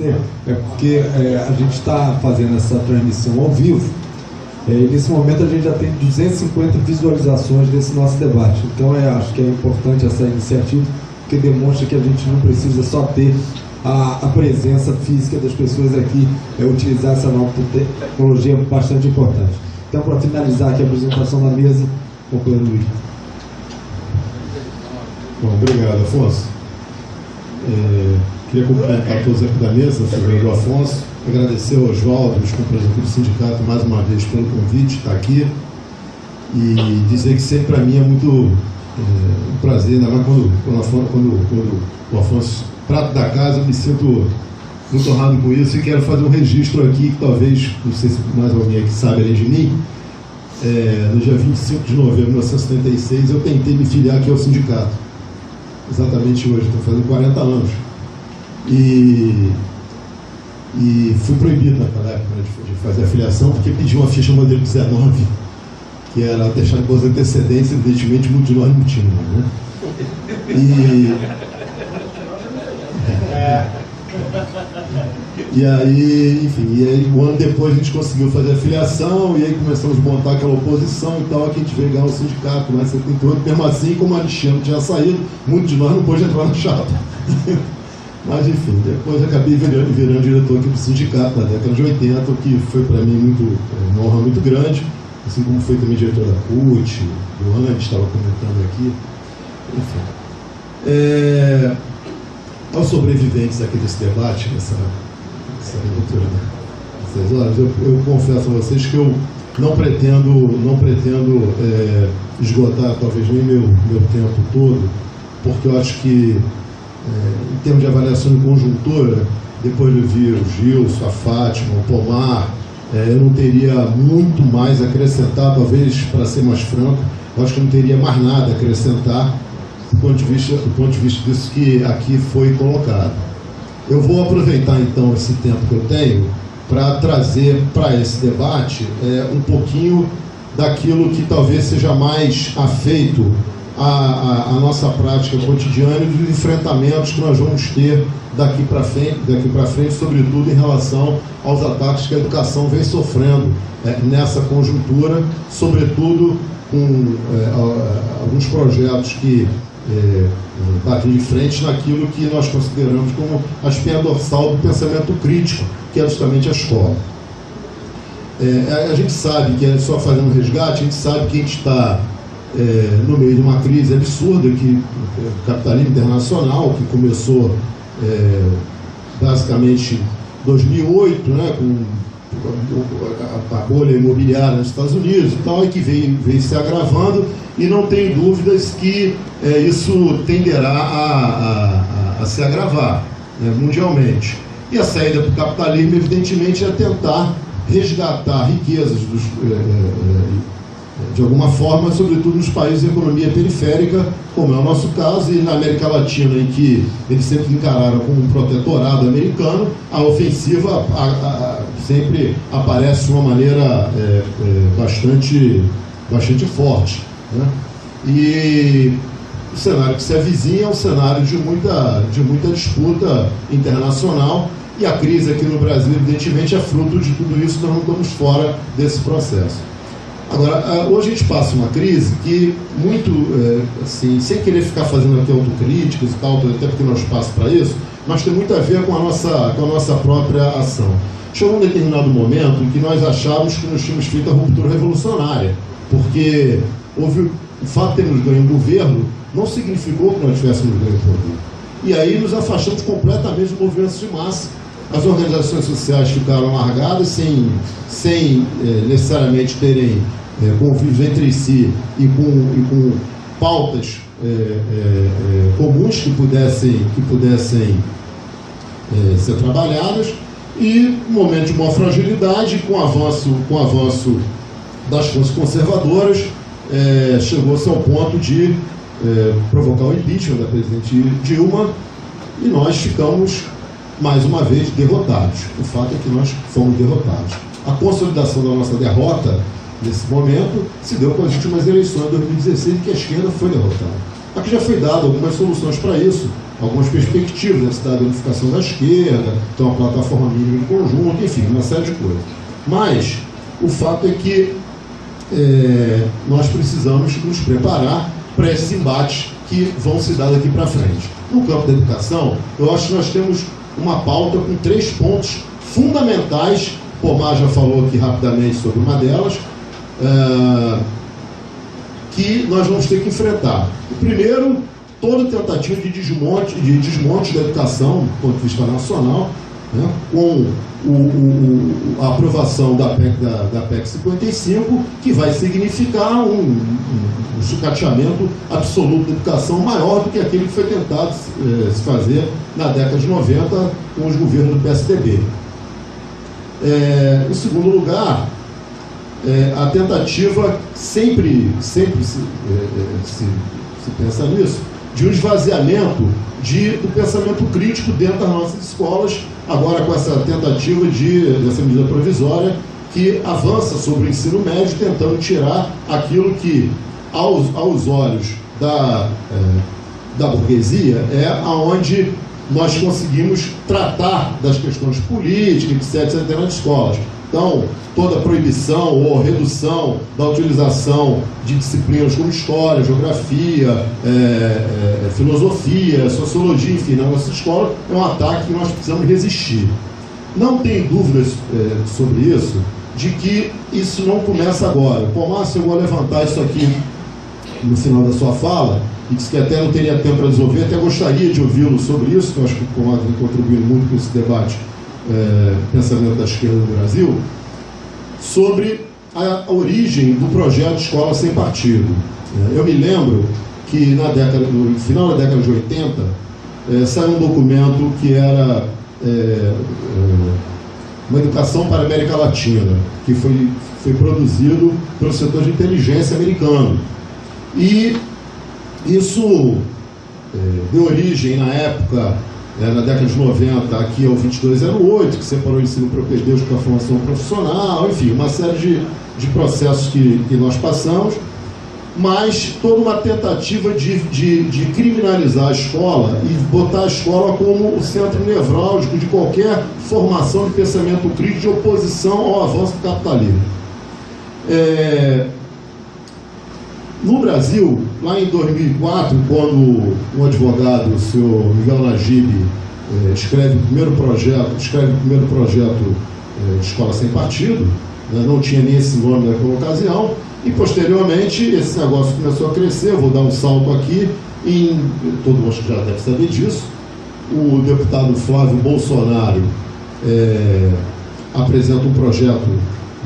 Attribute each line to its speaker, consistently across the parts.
Speaker 1: É porque a gente está fazendo essa transmissão ao vivo. Nesse momento a gente já tem 250 visualizações desse nosso debate. Então acho que é importante essa iniciativa, porque demonstra que a gente não precisa só ter a presença física das pessoas aqui, utilizar essa nova tecnologia bastante importante. Então, para finalizar aqui a apresentação da mesa, concluindo Luiz.
Speaker 2: Bom, obrigado, Afonso. Queria cumprimentar todos aqui da mesa, o vereador Afonso, agradecer ao Oswaldo, os companheiros aqui do sindicato, mais uma vez pelo convite, estar aqui, e dizer que sempre para mim é muito um prazer, ainda mais quando o Afonso, prato da casa, eu me sinto muito honrado com isso e quero fazer um registro aqui, que talvez, não sei se mais alguém aqui sabe além de mim, no dia 25 de novembro de 1976, eu tentei me filiar aqui ao sindicato, exatamente hoje, estou fazendo 40 anos. E fui proibido naquela época de fazer a filiação, porque pedi uma ficha modelo 19, que era deixar de boas antecedências, evidentemente muitos de nós não tinham, né? E aí, enfim, um ano depois a gente conseguiu fazer a filiação, e aí começamos a montar aquela oposição e tal, aqui a gente veio ganhar o sindicato, mas 78, mesmo assim, como o Alexandre tinha saído, muitos de nós não pôde entrar na chapa. Mas, enfim, depois acabei virando diretor aqui do sindicato na década de 80, o que foi para mim uma honra muito grande, assim como foi também diretor da CUT, do Andes, estava comentando aqui, enfim. Aos sobreviventes aqui desse debate, nessa leitura dessas horas, eu confesso a vocês que eu não pretendo esgotar talvez nem meu tempo todo, porque eu acho que em termos de avaliação de conjuntura, depois de ouvir o Gilson, a Fátima, o Pomar, eu não teria muito mais a acrescentar, talvez, para ser mais franco, eu acho que eu não teria mais nada a acrescentar do ponto de vista disso que aqui foi colocado. Eu vou aproveitar, então, esse tempo que eu tenho para trazer para esse debate um pouquinho daquilo que talvez seja mais afeito a nossa prática cotidiana e dos enfrentamentos que nós vamos ter daqui para frente, sobretudo em relação aos ataques que a educação vem sofrendo nessa conjuntura, sobretudo com alguns projetos que batem de frente naquilo que nós consideramos como a espinha dorsal do pensamento crítico, que é justamente a escola. A gente sabe que, só fazendo um resgate, a gente sabe que a gente está no meio de uma crise absurda, que o capitalismo internacional, que começou basicamente em 2008, né, com a bolha imobiliária nos Estados Unidos e tal, e que veio se agravando, e não tem dúvidas que isso tenderá a se agravar, né, mundialmente. E a saída para o capitalismo, evidentemente, é tentar resgatar riquezas de alguma forma, sobretudo nos países de economia periférica, como é o nosso caso, e na América Latina, em que eles sempre encararam como um protetorado americano, a ofensiva sempre aparece de uma maneira bastante forte, né? E o cenário que se avizinha é um cenário de muita disputa internacional, e a crise aqui no Brasil, evidentemente, é fruto de tudo isso, nós não estamos fora desse processo. Agora, hoje a gente passa uma crise que assim, sem querer ficar fazendo aqui autocríticas e tal, até porque não há espaço para isso, mas tem muito a ver com a nossa própria ação. Chegou um determinado momento em que nós achávamos que nós tínhamos feito a ruptura revolucionária, porque o fato de termos ganho o governo não significou que nós tivéssemos ganho o poder. E aí nos afastamos completamente dos movimentos de massa. As organizações sociais ficaram largadas sem necessariamente terem convívio entre si e com pautas comuns que pudessem ser trabalhadas, e um momento de maior fragilidade, com o avanço das forças conservadoras, chegou-se ao ponto de provocar o impeachment da presidente Dilma, e nós ficamos mais uma vez derrotados. O fato é que nós fomos derrotados. A consolidação da nossa derrota nesse momento se deu com as últimas eleições de 2016, em que a esquerda foi derrotada. Aqui já foi dado algumas soluções para isso. algumas perspectivas, a necessidade da unificação da esquerda, então a plataforma mínima em conjunto, enfim, uma série de coisas. Mas o fato é que nós precisamos nos preparar para esses embates que vão se dar daqui para frente. No campo da educação, eu acho que nós temos uma pauta com 3 pontos fundamentais. Pomar já falou aqui rapidamente sobre uma delas, que nós vamos ter que enfrentar. O primeiro, toda tentativa de desmonte da educação, do ponto de vista nacional, né, com a aprovação da PEC 55, que vai significar um sucateamento absoluto da educação maior do que aquele que foi tentado se fazer na década de 90 com os governos do PSDB. Em segundo lugar, a tentativa, sempre se pensa nisso, de um esvaziamento do pensamento crítico dentro das nossas escolas, agora com essa tentativa dessa medida provisória que avança sobre o ensino médio, tentando tirar aquilo que, aos olhos da burguesia, é aonde nós conseguimos tratar das questões políticas, etc., nas escolas. Então, toda proibição ou redução da utilização de disciplinas como história, geografia, filosofia, sociologia, enfim, na nossa escola, é um ataque que nós precisamos resistir. Não tem dúvidas sobre isso, de que isso não começa agora. O Pomar chegou a levantar isso aqui no final da sua fala, e disse que até não teria tempo para desenvolver, até gostaria de ouvi-lo sobre isso, que eu acho que o Pomar vem contribuindo muito com esse debate, pensamento da esquerda no Brasil, sobre a origem do projeto Escola Sem Partido. Eu me lembro que no final da década de 80, saiu um documento que era uma educação para a América Latina, que foi produzido pelo setor de inteligência americano. E isso deu origem, na época, na década de 90, aqui ao 2208, que separou o ensino propedêutico com a formação profissional, enfim, uma série de processos que nós passamos, mas toda uma tentativa de criminalizar a escola e botar a escola como o centro nevrálgico de qualquer formação de pensamento crítico de oposição ao avanço do capitalismo. No Brasil, lá em 2004, quando um advogado, o senhor Miguel Najib, escreve o primeiro projeto de Escola Sem Partido, né, não tinha nem esse nome naquela ocasião, e posteriormente esse negócio começou a crescer. Eu vou dar um salto aqui, todo mundo já deve saber disso. O deputado Flávio Bolsonaro apresenta um projeto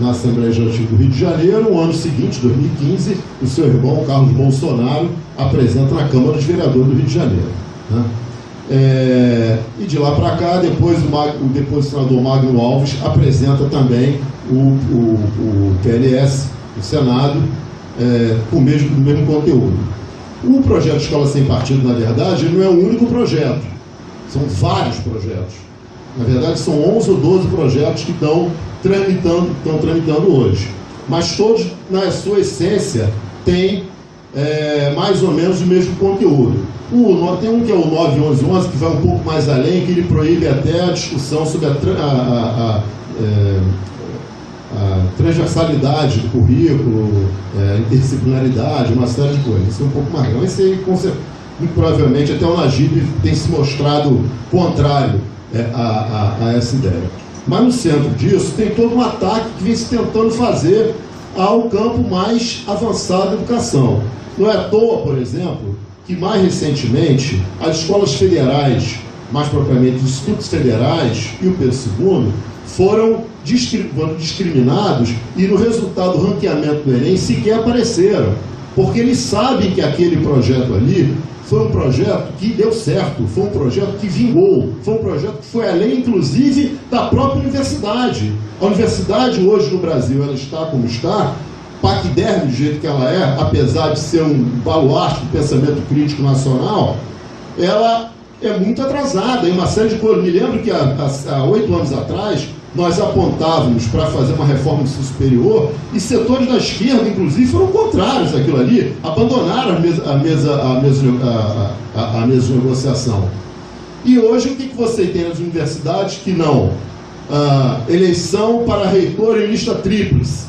Speaker 2: na Assembleia Legislativa do Rio de Janeiro. No ano seguinte, 2015, o seu irmão, Carlos Bolsonaro, apresenta na Câmara dos Vereadores do Rio de Janeiro. Né? E de lá para cá, depois o senador Magno Alves apresenta também o PLS, o Senado, com o mesmo conteúdo. O projeto de Escola Sem Partido, na verdade, não é o único projeto. São vários projetos. Na verdade, são 11 ou 12 projetos que estão tramitando hoje. Mas todos, na sua essência, têm mais ou menos o mesmo conteúdo. Tem um que é o 9.11.11, que vai um pouco mais além, que ele proíbe até a discussão sobre a transversalidade do currículo, interdisciplinaridade, uma série de coisas. Isso é um pouco mais grande. Esse aí, muito provavelmente, até o Najib tem se mostrado contrário a essa ideia. Mas no centro disso tem todo um ataque que vem se tentando fazer ao campo mais avançado da educação. Não é à toa, por exemplo, que mais recentemente as escolas federais, mais propriamente os institutos federais e o Pedro II, foram discriminados e no resultado do ranqueamento do Enem sequer apareceram, porque eles sabem que aquele projeto ali foi um projeto que deu certo, foi um projeto que vingou, foi um projeto que foi além, inclusive, da própria universidade. A universidade hoje no Brasil, ela está como está, paquiderme do jeito que ela é, apesar de ser um baluarte do pensamento crítico nacional, ela é muito atrasada em uma série de coisas. Me lembro que há 8 anos atrás, nós apontávamos para fazer uma reforma do ensino superior e setores da esquerda, inclusive, foram contrários àquilo ali, abandonaram a mesa de negociação. E hoje o que você tem nas universidades que não? Eleição para reitor em lista tríplice,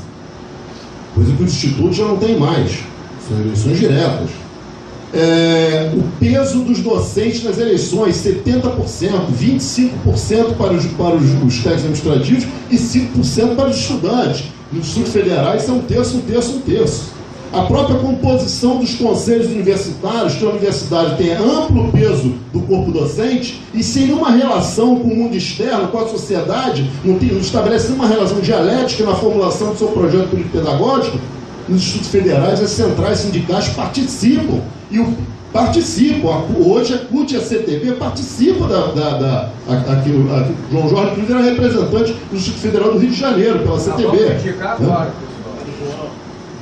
Speaker 2: coisa que o Instituto já não tem mais, são eleições diretas. O peso dos docentes nas eleições, 70%, 25% para os técnicos administrativos e 5% para os estudantes. Nos institutos federais é um terço. A própria composição dos conselhos universitários, que a universidade tem amplo peso do corpo docente e sem nenhuma relação com o mundo externo, com a sociedade, não estabelece nenhuma relação dialética na formulação do seu projeto político-pedagógico, nos institutos federais, as centrais sindicais participam. Hoje a CUT e a CTB participam João Jorge Cruz era representante do Instituto Federal do Rio de Janeiro, pela CTB.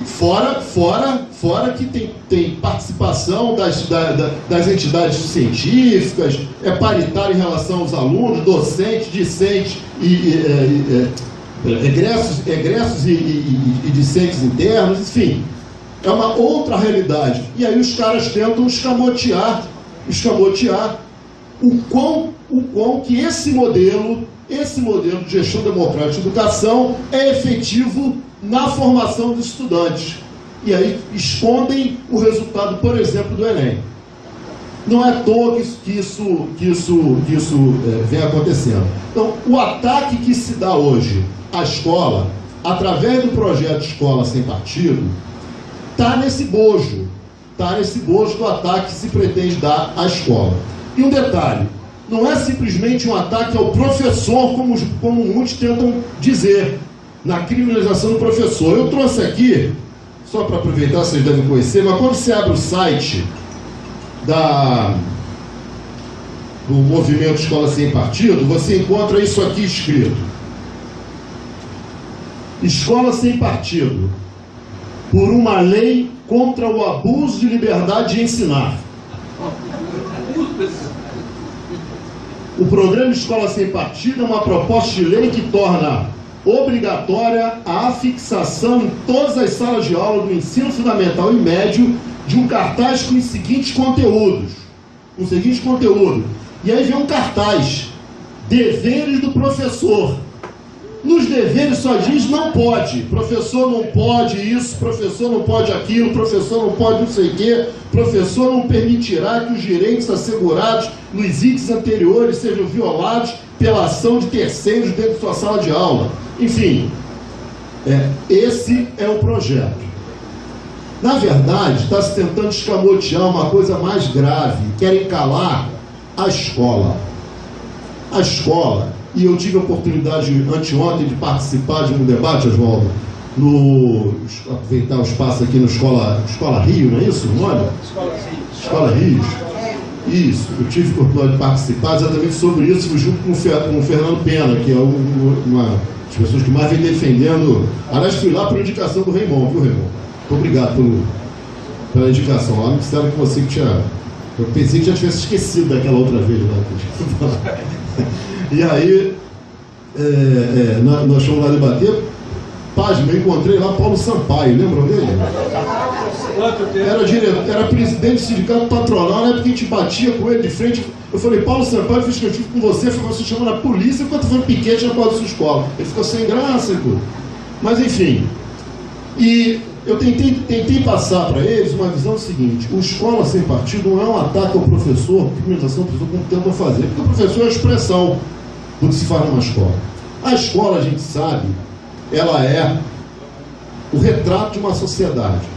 Speaker 2: Fora que tem participação das entidades científicas, é paritário em relação aos alunos, docentes, discentes, egressos e discentes internos, enfim. É uma outra realidade. E aí os caras tentam escamotear o quão que esse modelo de gestão democrática de educação é efetivo na formação dos estudantes. E aí escondem o resultado, por exemplo, do Enem. Não é à toa que isso vem acontecendo. Então, o ataque que se dá hoje à escola, através do projeto Escola Sem Partido, está nesse bojo do ataque que se pretende dar à escola. E um detalhe, não é simplesmente um ataque ao professor, como muitos tentam dizer, na criminalização do professor. Eu trouxe aqui, só para aproveitar, vocês devem conhecer, mas quando você abre o site do movimento Escola Sem Partido, você encontra isso aqui escrito: Escola Sem Partido, por uma lei contra o abuso de liberdade de ensinar. O programa Escola Sem Partido é uma proposta de lei que torna obrigatória a afixação em todas as salas de aula do ensino fundamental e médio de um cartaz com os seguintes conteúdos. E aí vem um cartaz: deveres do professor. Nos deveres só diz não pode, professor não pode isso, professor não pode aquilo, professor não pode não sei o quê, professor não permitirá que os direitos assegurados nos itens anteriores sejam violados pela ação de terceiros dentro de sua sala de aula. Enfim, esse é o projeto. Na verdade, está se tentando escamotear uma coisa mais grave: querem calar a escola. A escola, e eu tive a oportunidade anteontem de participar de um debate, Oswaldo, aproveitar o espaço aqui no Escola Rio, não é isso? Olha, Escola Rio. Isso, eu tive a oportunidade de participar exatamente sobre isso, junto com o Fernando Pena, que é uma das pessoas que mais vem defendendo. Aliás, fui lá por indicação do Raymond, viu, Raymond? Muito obrigado pela indicação. Lá me disseram que você que tinha... Eu pensei que já tivesse esquecido daquela outra vez lá. E aí, nós fomos lá debater. Pasme, eu encontrei lá Paulo Sampaio, lembram dele? Era presidente do sindicato patronal, na época que a gente batia com ele de frente. Eu falei: Paulo Sampaio, fiz que eu tive com você, foi você chamando a polícia enquanto foi piquete na porta da sua escola. Ele ficou sem graça e tudo. Mas enfim, e eu tentei passar para eles uma visão seguinte: o Escola Sem Partido não é um ataque ao professor, criminalização do professor, como tentam fazer, porque o professor é a expressão do que se faz numa escola. A escola, a gente sabe, ela é o retrato de uma sociedade.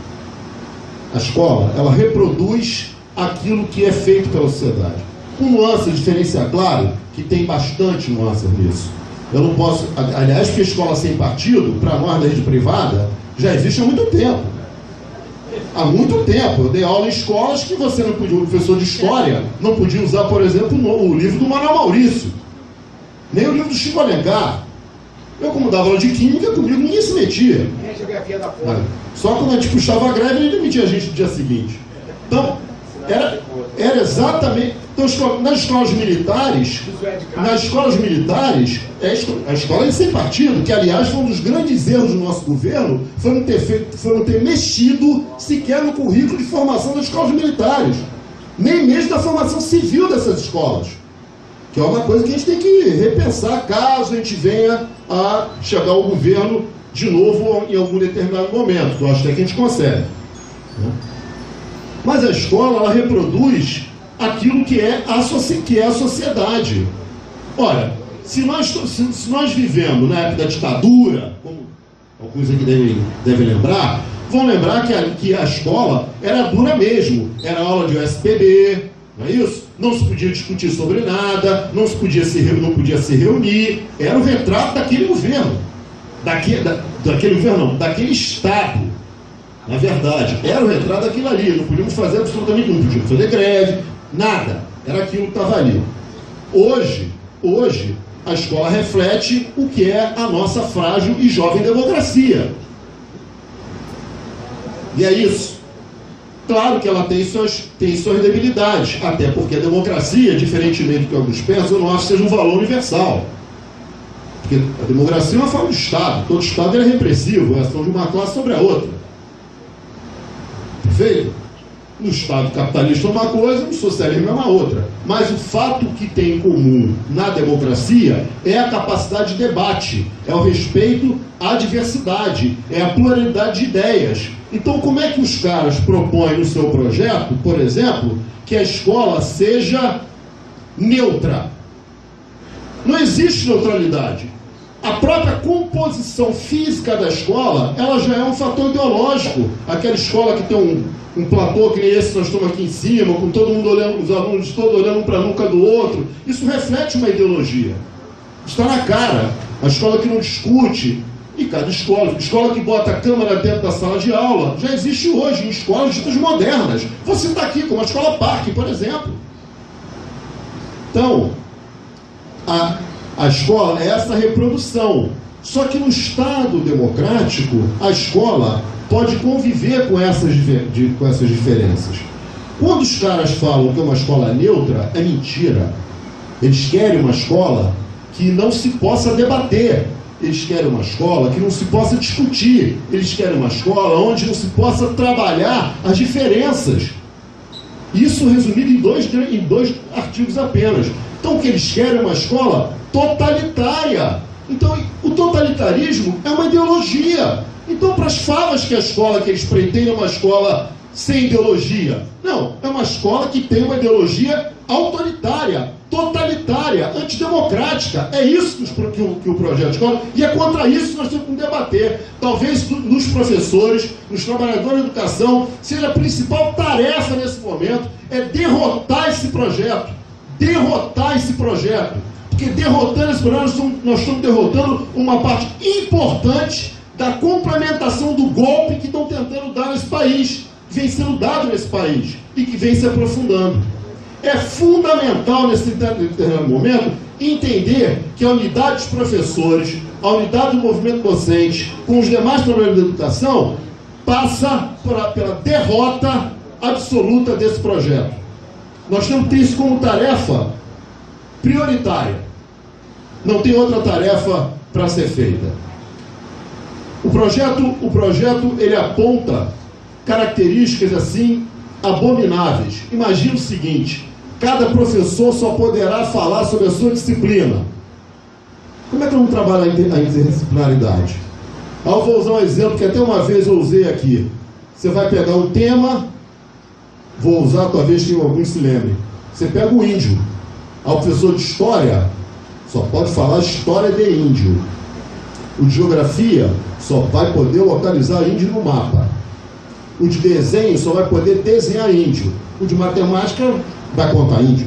Speaker 2: A escola, ela reproduz aquilo que é feito pela sociedade. Com nuance, diferenciar, claro, que tem bastante nuance nisso. Eu não posso... Aliás, porque a Escola Sem Partido, para nós da rede privada, já existe há muito tempo. Há muito tempo. Eu dei aula em escolas que você não podia... O professor de história não podia usar, por exemplo, o livro do Manuel Maurício. Nem o livro do Chico Alencar. Eu, como dava aula de química, comigo ninguém se metia. Só quando a gente puxava a greve, ele demitia a gente no dia seguinte. Então, era exatamente... Então, nas escolas militares, a escola sem partido, que aliás foi um dos grandes erros do nosso governo, foi não ter mexido sequer no currículo de formação das escolas militares, nem mesmo da formação civil dessas escolas. Que é uma coisa que a gente tem que repensar caso a gente venha a chegar ao governo de novo em algum determinado momento, que eu acho até que a gente consegue. Mas a escola, ela reproduz aquilo que é a sociedade. Olha, se nós vivemos na época da ditadura, como alguns aqui devem lembrar, vão lembrar que a escola era dura mesmo. Era aula de USPB, não é isso? Não se podia discutir sobre nada, não podia se reunir. Era o retrato daquele governo. Daquele governo não, daquele Estado. Na verdade, era o retrato daquilo ali. Não podíamos fazer absolutamente nada, não podíamos fazer greve, nada. Era aquilo que estava ali. Hoje, a escola reflete o que é a nossa frágil e jovem democracia. E é isso. Claro que ela tem suas debilidades, até porque a democracia, diferentemente do que alguns pensam, eu não acho que seja um valor universal. Porque a democracia é uma forma de Estado. Todo Estado é repressivo, é ação de uma classe sobre a outra. Perfeito? No Estado capitalista é uma coisa, no socialismo é uma outra. Mas o fato que tem em comum na democracia é a capacidade de debate, é o respeito à diversidade, é a pluralidade de ideias. Então, como é que os caras propõem no seu projeto, por exemplo, que a escola seja neutra? Não existe neutralidade. A própria composição física da escola, ela já é um fator ideológico. Aquela escola que tem um platô que nem esse que nós estamos aqui em cima, com todo mundo olhando, os alunos todos olhando um para a nuca do outro, isso reflete uma ideologia. Está na cara. A escola que não discute, e cada escola que bota a câmera dentro da sala de aula, já existe hoje em escolas ditas modernas. Vou citar aqui, como a Escola Parque, por exemplo. Então, a escola é essa reprodução. Só que no Estado democrático, a escola pode conviver com essas diferenças. Quando os caras falam que é uma escola neutra, é mentira. Eles querem uma escola que não se possa debater. Eles querem uma escola que não se possa discutir. Eles querem uma escola onde não se possa trabalhar as diferenças. Isso resumido em dois artigos apenas. Então, o que eles querem é uma escola totalitária. Então, o totalitarismo é uma ideologia. Então, para as falas que a escola que eles pretendem é uma escola sem ideologia. Não, é uma escola que tem uma ideologia autoritária, totalitária, antidemocrática. É isso que o projeto escola, e é contra isso que nós temos que debater. Talvez nos professores, nos trabalhadores da educação, seja a principal tarefa nesse momento, é derrotar esse projeto. Derrotar esse projeto. Porque derrotando esse projeto, nós estamos derrotando uma parte importante da complementação do golpe que estão tentando dar nesse país, que vem sendo dado nesse país e que vem se aprofundando. É fundamental nesse determinado momento entender que a unidade dos professores, a unidade do movimento docente, com os demais trabalhadores da educação, passa pela derrota absoluta desse projeto. Nós temos que ter isso como tarefa prioritária. Não tem outra tarefa para ser feita. O projeto ele aponta características assim abomináveis. Imagina o seguinte: cada professor só poderá falar sobre a sua disciplina. Como é que eu não trabalho a interdisciplinaridade? Eu vou usar um exemplo que até uma vez eu usei aqui. Você vai pegar um tema, vou usar, talvez que alguns se lembrem. Você pega o índio. O professor de história só pode falar história de índio. O de geografia só vai poder localizar índio no mapa. O de desenho só vai poder desenhar índio. O de matemática vai contar índio.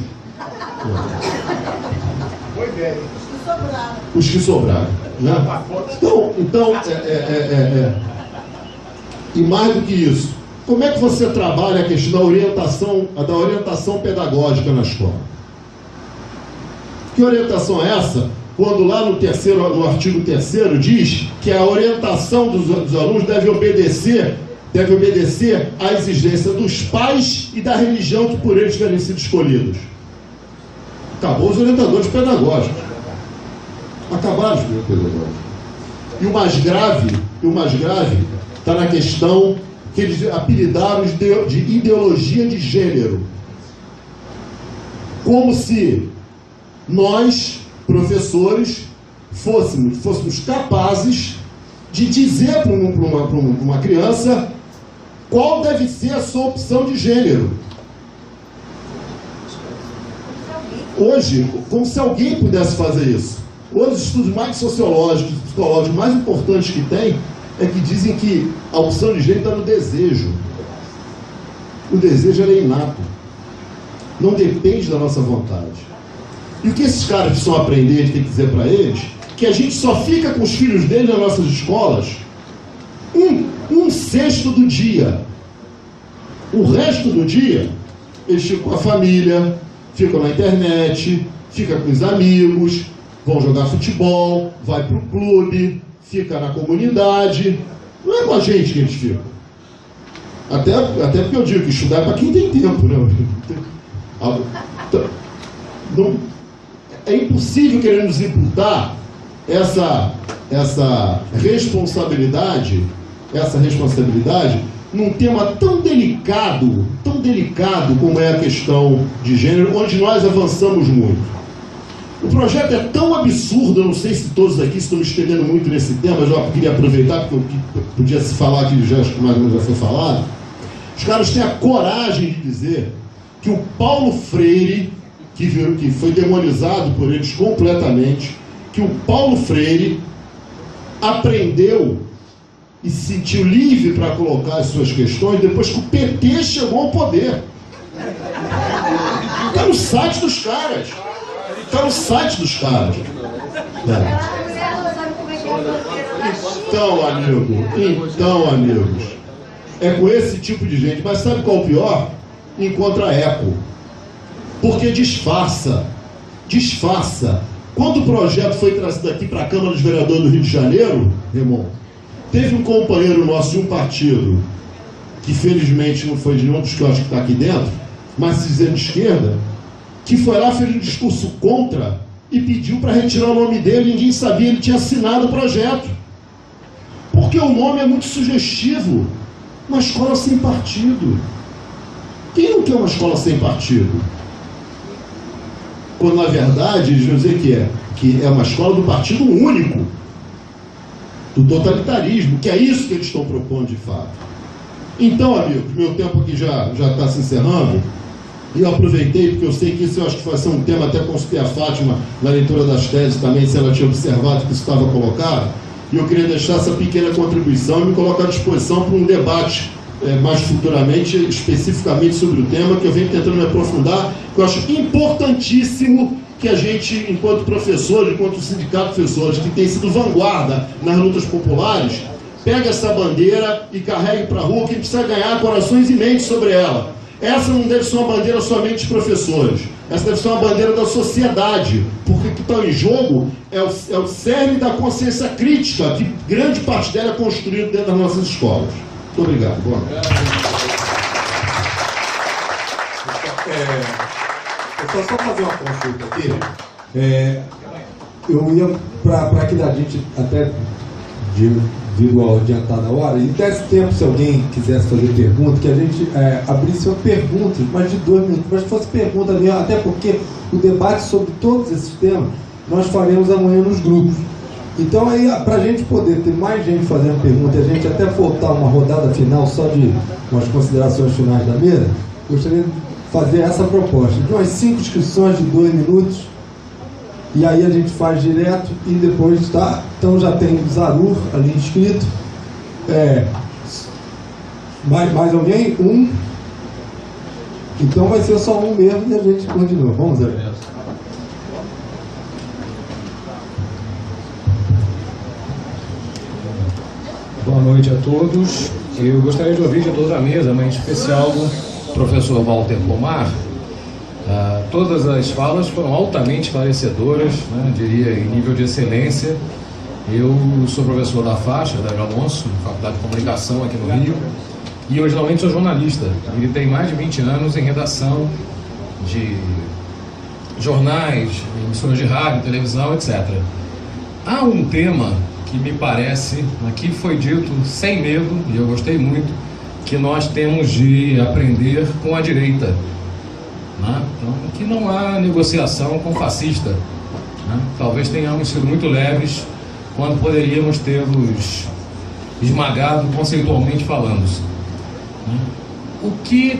Speaker 2: Os que sobraram. Né? Então, e mais do que isso, como é que você trabalha a questão da orientação pedagógica na escola? Que orientação é essa? Quando lá no artigo 3º diz que a orientação dos alunos deve obedecer à exigência dos pais e da religião que por eles terem sido escolhidos. Acabou os orientadores pedagógicos. Acabaram os orientadores pedagógicos. E o mais grave está na questão que eles apelidaram de ideologia de gênero. Como se nós, professores, fôssemos capazes de dizer para uma criança qual deve ser a sua opção de gênero. Hoje, como se alguém pudesse fazer isso. Hoje, os estudos mais sociológicos, psicológicos mais importantes que tem, é que dizem que a opção de gênero está no desejo. O desejo é inato. Não depende da nossa vontade. E o que esses caras precisam aprender, a gente tem que dizer para eles, que a gente só fica com os filhos deles nas nossas escolas um sexto do dia. O resto do dia, eles ficam com a família, ficam na internet, ficam com os amigos, vão jogar futebol, vai para o clube, fica na comunidade. Não é com a gente que eles ficam. Até porque eu digo que estudar é para quem tem tempo, né? Não, é impossível querer nos imputar essa responsabilidade num tema tão delicado como é a questão de gênero, onde nós avançamos muito. O projeto é tão absurdo, eu não sei se todos aqui estão me estendendo muito nesse tema, eu já queria aproveitar, porque eu podia se falar que já, acho que mais ou menos já foi falado. Os caras têm a coragem de dizer que o Paulo Freire, que foi demonizado por eles completamente, que o Paulo Freire aprendeu e se sentiu livre para colocar as suas questões depois que o PT chegou ao poder. Está no site dos caras. Está no site dos caras. Então, amigos, é com esse tipo de gente. Mas sabe qual é o pior? Encontra eco. Porque disfarça. Quando o projeto foi trazido aqui para a Câmara dos Vereadores do Rio de Janeiro, irmão, teve um companheiro nosso de um partido, que felizmente não foi de nenhum dos que eu acho que está aqui dentro, mas se dizendo de esquerda, que foi lá, fez um discurso contra e pediu para retirar o nome dele. Ninguém sabia, ele tinha assinado o projeto. Porque o nome é muito sugestivo. Uma escola sem partido. Quem não quer uma escola sem partido? Quando na verdade eles vão dizer que é uma escola do partido único, do totalitarismo, que é isso que eles estão propondo de fato. Então, amigos, meu tempo aqui já está se encerrando, e eu aproveitei porque eu sei que isso eu acho que vai ser um tema, até consultei a Fátima na leitura das teses também, se ela tinha observado que isso estava colocado, e eu queria deixar essa pequena contribuição e me colocar à disposição para um debate mais futuramente, especificamente sobre o tema, que eu venho tentando me aprofundar, que eu acho importantíssimo que a gente, enquanto professores, enquanto sindicato de professores, que tem sido vanguarda nas lutas populares, pegue essa bandeira e carregue para a rua, que precisa ganhar corações e mentes sobre ela. Essa não deve ser uma bandeira somente dos professores, essa deve ser uma bandeira da sociedade, porque o que está em jogo é o cerne da consciência crítica, que grande parte dela é construída dentro das nossas escolas. Muito obrigado. Boa noite.
Speaker 1: Eu só fazer uma consulta aqui. Eu ia para que a gente até devido ao adiantar da hora, e desse tempo se alguém quisesse fazer pergunta, que a gente abrisse uma pergunta, mas de 2 minutos, mas que fosse pergunta mesmo, até porque o debate sobre todos esses temas nós faremos amanhã nos grupos. Então aí, para a gente poder ter mais gente fazendo pergunta e a gente até voltar uma rodada final só de umas considerações finais da mesa, gostaria de fazer essa proposta, de umas 5 inscrições de 2 minutos, e aí a gente faz direto e depois tá. Então já tem o Zarur ali inscrito. Mais alguém? Um. Então vai ser só um mesmo e a gente continua. Vamos ver.
Speaker 3: Boa noite a todos. Eu gostaria de ouvir de toda a mesa, mas em especial do professor Walter Pomar. Todas as falas foram altamente esclarecedoras, né, diria em nível de excelência. Eu sou professor da faixa, da Alonso, Faculdade de Comunicação aqui no Rio, e originalmente sou jornalista. E tenho mais de 20 anos em redação de jornais, emissoras de rádio, televisão, etc. Há um tema que me parece, aqui foi dito sem medo, e eu gostei muito, que nós temos de aprender com a direita. né? Então, que não há negociação com fascista, né? Talvez tenhamos sido muito leves quando poderíamos tê-los esmagado conceitualmente falando, né? O que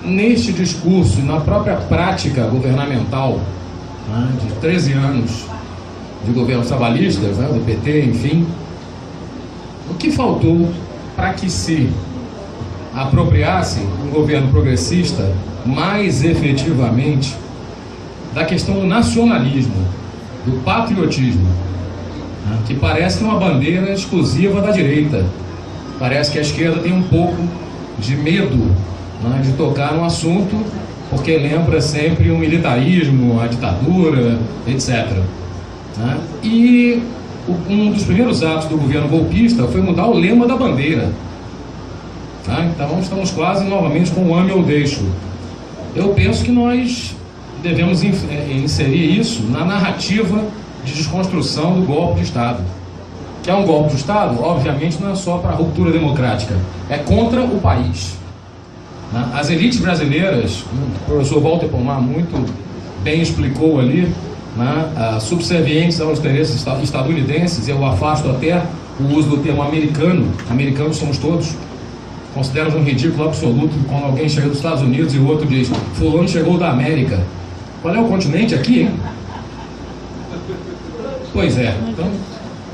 Speaker 3: neste discurso e na própria prática governamental, né, de 13 anos de governos trabalhistas, né, do PT, enfim, o que faltou para que se apropriasse um governo progressista mais efetivamente da questão do nacionalismo, do patriotismo, né, que parece uma bandeira exclusiva da direita. Parece que a esquerda tem um pouco de medo, né, de tocar no assunto, porque lembra sempre o militarismo, a ditadura, etc. Né? E um dos primeiros atos do governo golpista foi mudar o lema da bandeira. Tá? Então estamos quase novamente com o ame ou deixo. Eu penso que nós devemos inserir isso na narrativa de desconstrução do golpe de Estado. Que é um golpe de Estado, obviamente, não é só para a ruptura democrática, é contra o país. As elites brasileiras, o professor Walter Pomar muito bem explicou ali, né, subservientes aos interesses estadunidenses, eu afasto até o uso do termo americano, americanos somos todos, considero um ridículo absoluto quando alguém chega dos Estados Unidos e o outro diz, fulano chegou da América. Qual é o continente aqui, hein? Pois é, então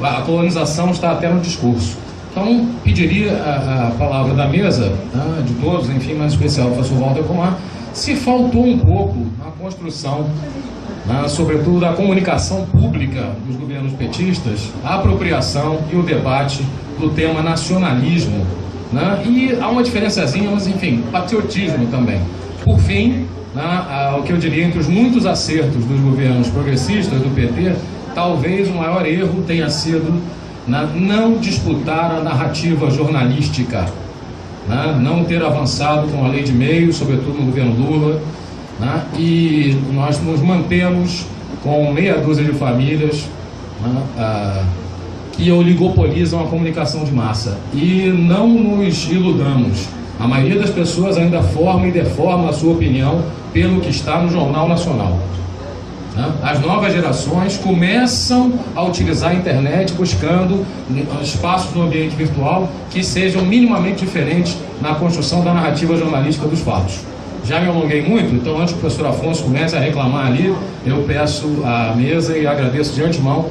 Speaker 3: a colonização está até no discurso. Então, pediria a palavra da mesa, né, de todos, enfim, mais especial ao professor Walter Pomar, se faltou um pouco na construção, né, sobretudo da comunicação pública dos governos petistas, a apropriação e o debate do tema nacionalismo, né, e há uma diferençazinha, mas enfim, patriotismo também. Por fim, né, o que eu diria entre os muitos acertos dos governos progressistas do PT, talvez o maior erro tenha sido não disputar a narrativa jornalística, né? Não ter avançado com a lei de meios, sobretudo no governo Lula, né? E nós nos mantemos com meia dúzia de famílias, né, que oligopolizam a comunicação de massa. E não nos iludamos, a maioria das pessoas ainda forma e deforma a sua opinião pelo que está no Jornal Nacional. As novas gerações começam a utilizar a internet buscando espaços no ambiente virtual que sejam minimamente diferentes na construção da narrativa jornalística dos fatos. Já me alonguei muito, então antes que o professor Afonso comece a reclamar ali, eu peço à mesa e agradeço de antemão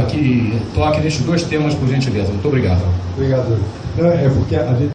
Speaker 3: que toque nestes dois temas, por gentileza. Muito obrigado.
Speaker 1: Obrigado. É porque a gente